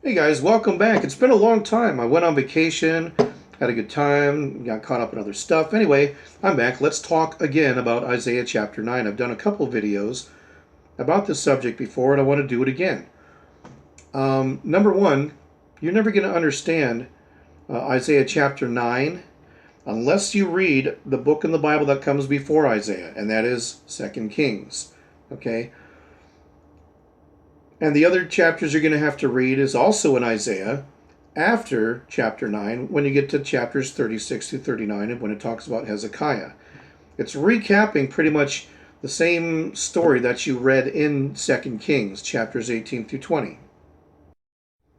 Hey guys, welcome back. It's been a long time. I went on vacation, had a good time, got caught up in other stuff. Anyway, I'm back. Let's talk again about Isaiah chapter 9. I've done a couple videos about this subject before, and I want to do it again. Number one, you're never going to understand Isaiah chapter 9 unless you read the book in the Bible that comes before Isaiah, and that is 2 Kings. Okay? And the other chapters you're going to have to read is also in Isaiah after chapter 9 when you get to chapters 36 through 39 and when it talks about Hezekiah. It's recapping pretty much the same story that you read in 2 Kings, chapters 18 through 20.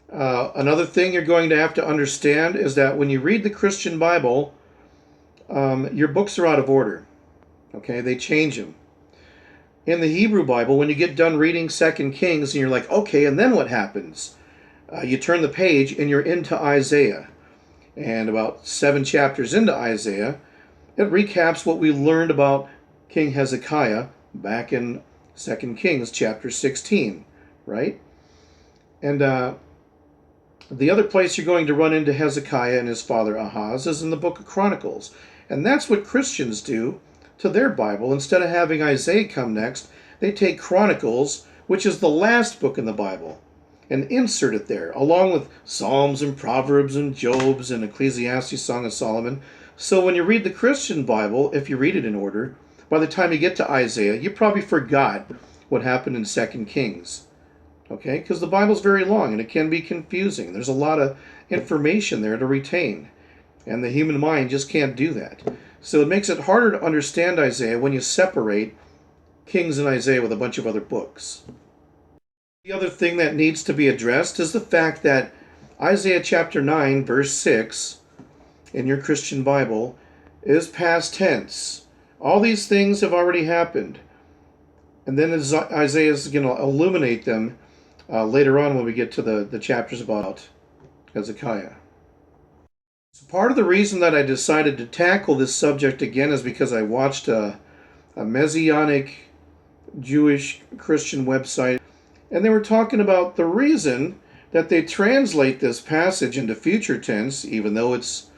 Another thing you're going to have to understand is that when you read the Christian Bible, your books are out of order. Okay, they change them. In the Hebrew Bible, when you get done reading 2 Kings and you're like, okay, and then what happens? You turn the page and you're into Isaiah. And about 7 chapters into Isaiah, it recaps what we learned about King Hezekiah back in 2 Kings chapter 16, right? And the other place you're going to run into Hezekiah and his father Ahaz is in the book of Chronicles. And that's what Christians do to their Bible. Instead of having Isaiah come next, they take Chronicles, which is the last book in the Bible, and insert it there, along with Psalms and Proverbs and Jobs and Ecclesiastes, Song of Solomon. So when you read the Christian Bible, if you read it in order, by the time you get to Isaiah, you probably forgot what happened in 2 Kings. Okay? Because the Bible's very long and it can be confusing. There's a lot of information there to retain. And the human mind just can't do that. So it makes it harder to understand Isaiah when you separate Kings and Isaiah with a bunch of other books. The other thing that needs to be addressed is the fact that Isaiah chapter 9, verse 6 in your Christian Bible is past tense. All these things have already happened. And then Isaiah is going to illuminate them later on when we get to the chapters about Hezekiah. So part of the reason that I decided to tackle this subject again is because I watched a Messianic Jewish Christian website, and they were talking about the reason that they translate this passage into future tense, even though it's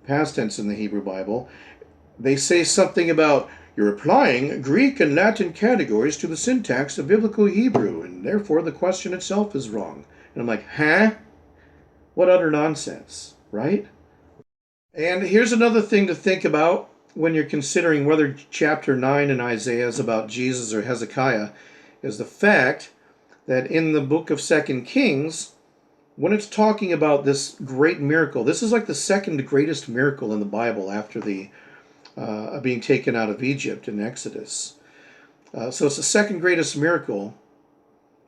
past tense in the Hebrew Bible. They say something about you're applying Greek and Latin categories to the syntax of biblical Hebrew, and therefore the question itself is wrong. And I'm like, huh? What utter nonsense, right? And here's another thing to think about when you're considering whether chapter 9 in Isaiah is about Jesus or Hezekiah, is the fact that in the book of 2 Kings, when it's talking about this great miracle, this is like the second greatest miracle in the Bible after the being taken out of Egypt in Exodus. So it's the second greatest miracle,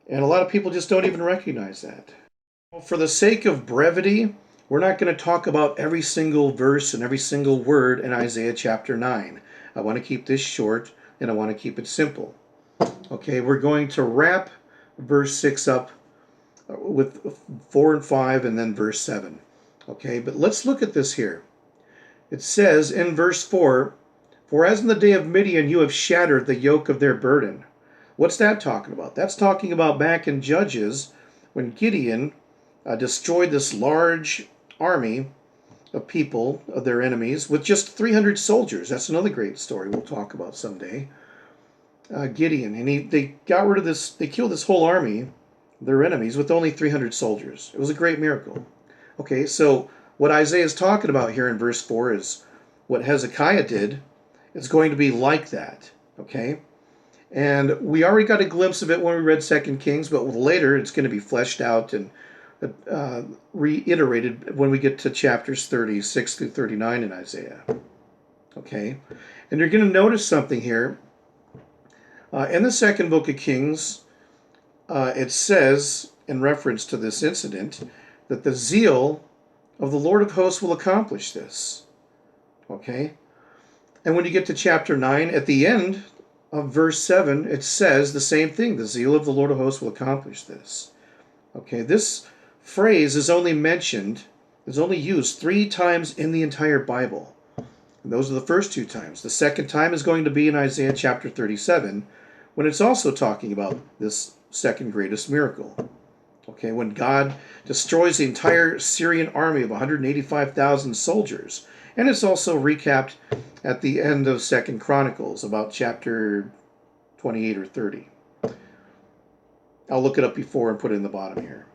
and a lot of people just don't even recognize that. For the sake of brevity, we're not going to talk about every single verse and every single word in Isaiah chapter 9. I want to keep this short and I want to keep it simple. Okay, we're going to wrap verse 6 up with 4 and 5 and then verse 7. Okay, but let's look at this here. It says in verse 4, "For as in the day of Midian you have shattered the yoke of their burden." What's that talking about? That's talking about back in Judges when Gideon destroyed this large army of people, of their enemies, with just 300 soldiers. That's another great story we'll talk about someday. Gideon, and they got rid of this, they killed this whole army, their enemies, with only 300 soldiers. It was a great miracle. Okay, so what Isaiah is talking about here in verse 4 is what Hezekiah did. It's going to be like that, okay? And we already got a glimpse of it when we read 2 Kings, but later it's going to be fleshed out and reiterated when we get to chapters 36 through 39 in Isaiah. Okay? And you're going to notice something here. In the second book of Kings, it says, in reference to this incident, that the zeal of the Lord of hosts will accomplish this. Okay? And when you get to chapter 9, at the end of verse 7, it says the same thing. The zeal of the Lord of hosts will accomplish this. Okay, this phrase is only mentioned, is only used 3 times in the entire Bible. And those are the first 2 times. The second time is going to be in Isaiah chapter 37, when it's also talking about this second greatest miracle. Okay, when God destroys the entire Syrian army of 185,000 soldiers. And it's also recapped at the end of 2nd Chronicles, about chapter 28 or 30. I'll look it up before and put it in the bottom here.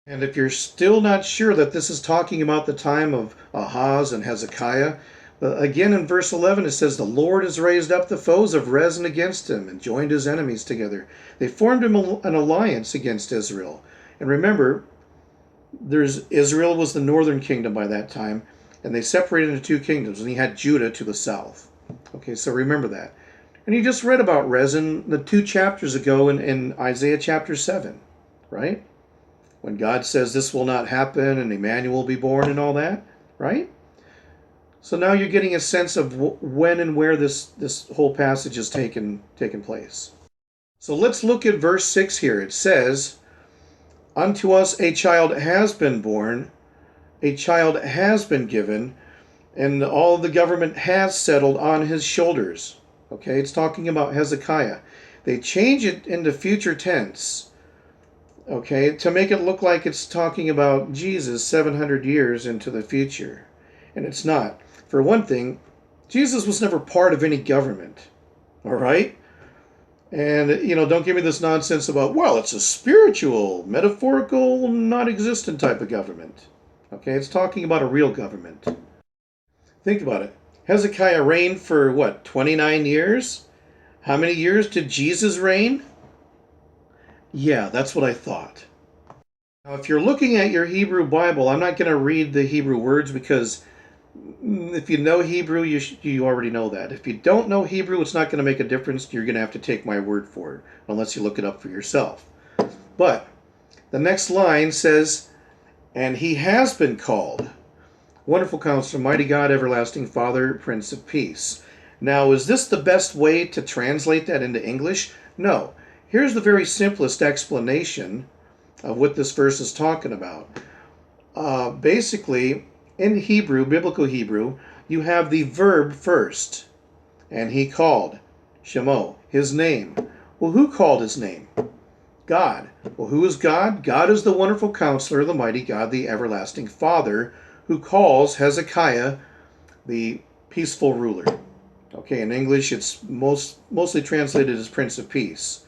And if you're still not sure that this is talking about the time of Ahaz and Hezekiah, again in verse 11 it says, "The Lord has raised up the foes of Rezin against him and joined his enemies together. They formed him an alliance against Israel." And remember, Israel was the northern kingdom by that time, and they separated into two kingdoms, and he had Judah to the south. Okay, so remember that. And you just read about Rezin the 2 chapters ago in Isaiah chapter 7, right? When God says this will not happen and Emmanuel will be born and all that, right? So now you're getting a sense of when and where this whole passage has taken place. So let's look at verse 6 here. It says, "Unto us a child has been born, a child has been given, and all the government has settled on his shoulders." Okay, it's talking about Hezekiah. They change it into future tense, okay, to make it look like it's talking about Jesus 700 years into the future. And it's not. For one thing, Jesus was never part of any government. All right? And, don't give me this nonsense about, well, it's a spiritual, metaphorical, non-existent type of government. Okay, it's talking about a real government. Think about it. Hezekiah reigned for, 29 years? How many years did Jesus reign? Yeah, that's what I thought. Now, if you're looking at your Hebrew Bible, I'm not going to read the Hebrew words because if you know Hebrew, you already know that. If you don't know Hebrew, it's not going to make a difference. You're going to have to take my word for it, unless you look it up for yourself. But the next line says, "And he has been called Wonderful Counselor, Mighty God, Everlasting Father, Prince of Peace." Now, is this the best way to translate that into English? No. Here's the very simplest explanation of what this verse is talking about. Basically, in Hebrew, biblical Hebrew, you have the verb first. "And he called," Shemo, his name. Well, who called his name? God. Well, who is God? God is the Wonderful Counselor, the Mighty God, the Everlasting Father, who calls Hezekiah the peaceful ruler. Okay, in English it's mostly translated as Prince of Peace.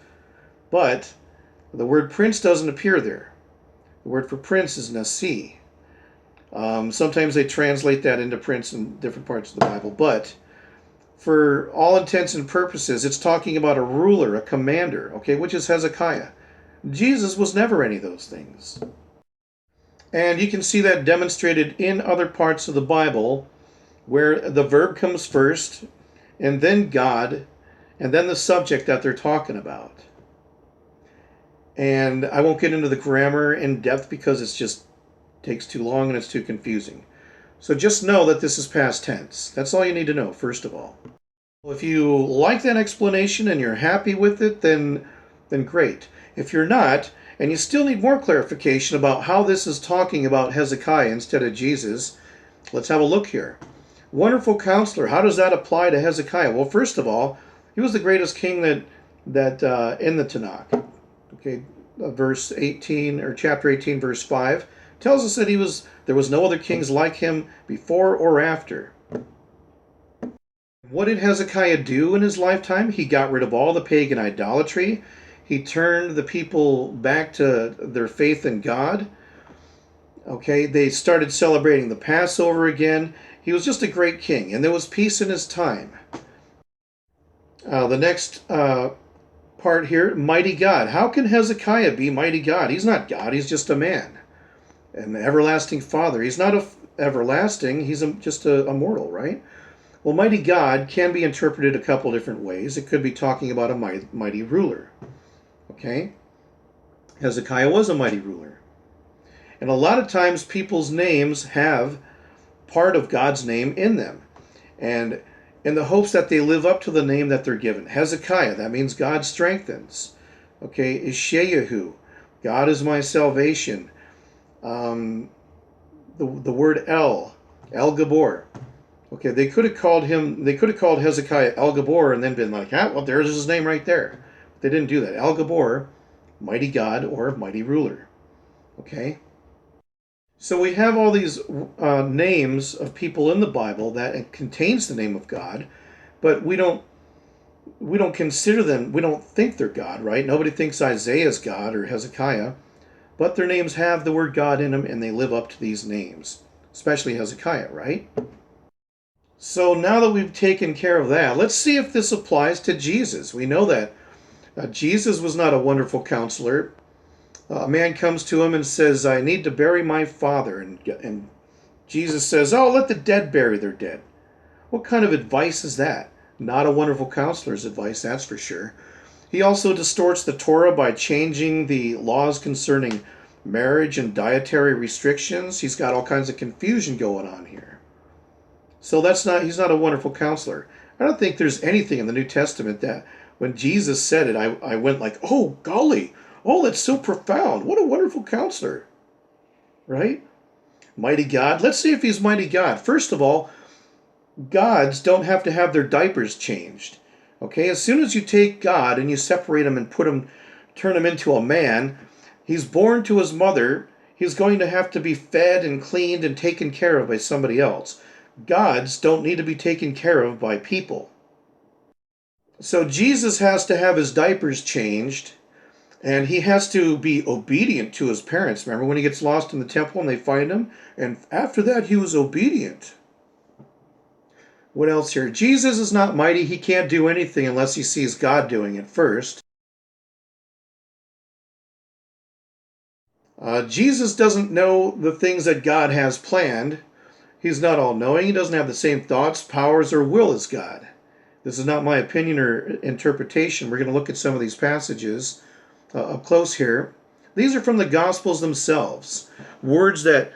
But the word prince doesn't appear there. The word for prince is nasi. Sometimes they translate that into prince in different parts of the Bible, but for all intents and purposes, it's talking about a ruler, a commander, okay, which is Hezekiah. Jesus was never any of those things. And you can see that demonstrated in other parts of the Bible where the verb comes first, and then God, and then the subject that they're talking about. And I won't get into the grammar in depth because it just takes too long and it's too confusing. So just know that this is past tense. That's all you need to know, first of all. If you like that explanation and you're happy with it, then great. If you're not, and you still need more clarification about how this is talking about Hezekiah instead of Jesus, let's have a look here. Wonderful Counselor, how does that apply to Hezekiah? Well, first of all, he was the greatest king that in the Tanakh. Okay, verse 18 or chapter 18, verse 5 tells us that there was no other kings like him before or after. What did Hezekiah do in his lifetime? He got rid of all the pagan idolatry. He turned the people back to their faith in God. Okay, they started celebrating the Passover again. He was just a great king, and there was peace in his time. The next part here, Mighty God. How can Hezekiah be Mighty God? He's not God, he's just a man. An everlasting Father. He's not everlasting, he's just a mortal, right? Well, Mighty God can be interpreted a couple different ways. It could be talking about a mighty ruler. Okay? Hezekiah was a mighty ruler. And a lot of times people's names have part of God's name in them. And in the hopes that they live up to the name that they're given. Hezekiah, that means God strengthens. Okay, Ishayahu, God is my salvation. The word El Gabor. Okay, they could have called Hezekiah El Gabor and then been like, well, there's his name right there. They didn't do that. El Gabor mighty God or mighty ruler. Okay? So we have all these names of people in the Bible that contains the name of God, but we don't consider them, we don't think they're God, right? Nobody thinks Isaiah's God or Hezekiah, but their names have the word God in them and they live up to these names, especially Hezekiah, right? So now that we've taken care of that, let's see if this applies to Jesus. We know that Jesus was not a wonderful counselor. A man comes to him and says, I need to bury my father. And Jesus says, oh, let the dead bury their dead. What kind of advice is that? Not a wonderful counselor's advice, that's for sure. He also distorts the Torah by changing the laws concerning marriage and dietary restrictions. He's got all kinds of confusion going on here. So he's not a wonderful counselor. I don't think there's anything in the New Testament that when Jesus said it, I went like, oh, golly, oh, that's so profound. What a wonderful counselor, right? Mighty God. Let's see if he's mighty God. First of all, gods don't have to have their diapers changed. Okay, as soon as you take God and you separate him and turn him into a man, he's born to his mother. He's going to have to be fed and cleaned and taken care of by somebody else. Gods don't need to be taken care of by people. So Jesus has to have his diapers changed, and he has to be obedient to his parents. Remember when he gets lost in the temple and they find him? And after that, he was obedient. What else here? Jesus is not mighty. He can't do anything unless he sees God doing it first. Jesus doesn't know the things that God has planned. He's not all-knowing. He doesn't have the same thoughts, powers, or will as God. This is not my opinion or interpretation. We're going to look at some of these passages up close here. These are from the Gospels themselves, words that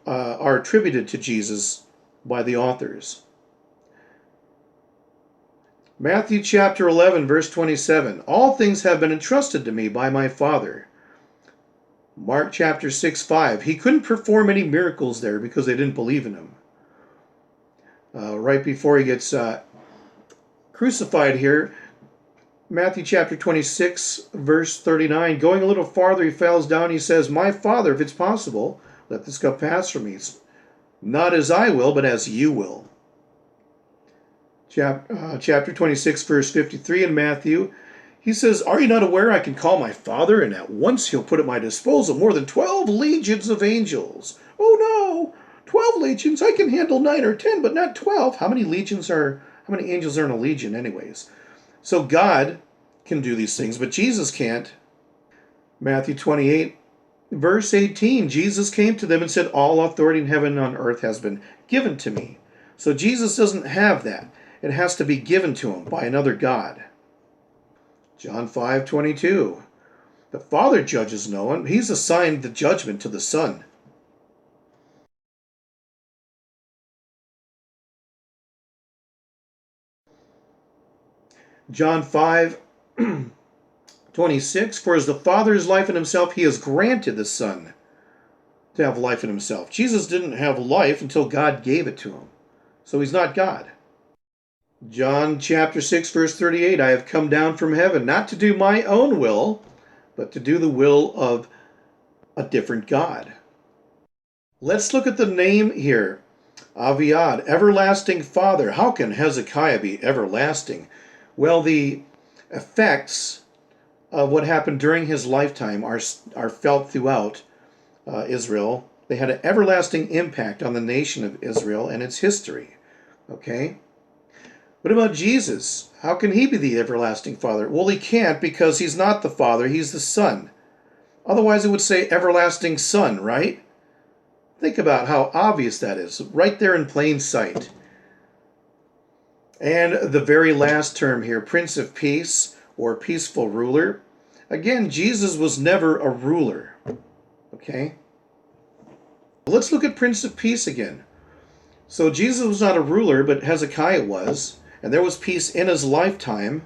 are attributed to Jesus by the authors. Matthew chapter 11, verse 27. All things have been entrusted to me by my Father. Mark chapter 6, 5. He couldn't perform any miracles there because they didn't believe in him. Right before he gets crucified here, Matthew chapter 26, verse 39. Going a little farther, he falls down. He says, my Father, if it's possible, let this cup pass from me. Not as I will, but as you will. Chapter 26, verse 53 in Matthew. He says, are you not aware I can call my Father, and at once he'll put at my disposal more than 12 legions of angels? Oh no, 12 legions? I can handle 9 or 10, but not 12. How many angels are in a legion anyways? So God can do these things, but Jesus can't. Matthew 28, verse 18. Jesus came to them and said, all authority in heaven and on earth has been given to me. So Jesus doesn't have that. It has to be given to him by another God. John 5:22. The Father judges no one. He's assigned the judgment to the Son. John 5:26. For as the Father has life in himself, he has granted the Son to have life in himself. Jesus didn't have life until God gave it to him. So he's not God. John chapter 6, verse 38, I have come down from heaven, not to do my own will, but to do the will of a different God. Let's look at the name here. Aviad, everlasting Father. How can Hezekiah be everlasting? Well, the effects of what happened during his lifetime are felt throughout Israel. They had an everlasting impact on the nation of Israel and its history. Okay? What about Jesus? How can he be the everlasting Father? Well, he can't because he's not the Father, he's the Son. Otherwise it would say everlasting Son, right? Think about how obvious that is, right there in plain sight. And the very last term here, Prince of Peace or peaceful ruler. Again, Jesus was never a ruler. Okay? Let's look at Prince of Peace again. So Jesus was not a ruler, but Hezekiah was. And there was peace in his lifetime.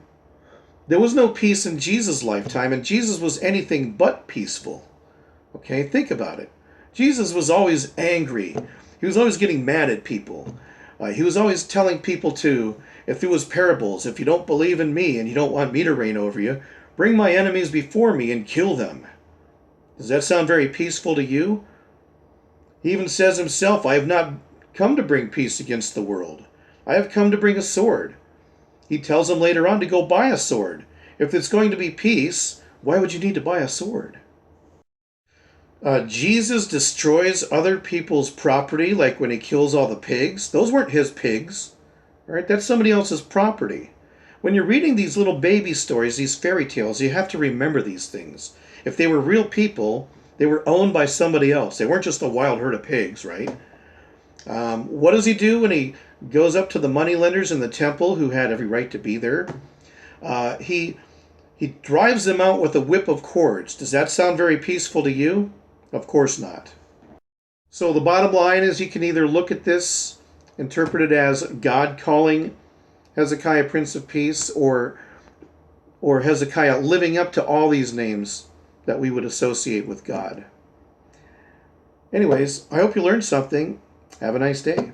There was no peace in Jesus' lifetime, and Jesus was anything but peaceful. Okay, think about it. Jesus was always angry. He was always getting mad at people. He was always telling people if it was parables, if you don't believe in me and you don't want me to reign over you, Bring my enemies before me and kill them. Does that sound very peaceful to you? He even says himself, I have not come to bring peace against the world. I have come to bring a sword. He tells them later on to go buy a sword. If it's going to be peace, why would you need to buy a sword? Jesus destroys other people's property, like when he kills all the pigs. Those weren't his pigs. Right? That's somebody else's property. When you're reading these little baby stories, these fairy tales, you have to remember these things. If they were real people, they were owned by somebody else. They weren't just a wild herd of pigs, right? What does he do when he goes up to the moneylenders in the temple who had every right to be there? He drives them out with a whip of cords. Does that sound very peaceful to you? Of course not. So the bottom line is you can either look at this, interpret it as God calling Hezekiah Prince of Peace, or Hezekiah living up to all these names that we would associate with God. Anyways, I hope you learned something. Have a nice day.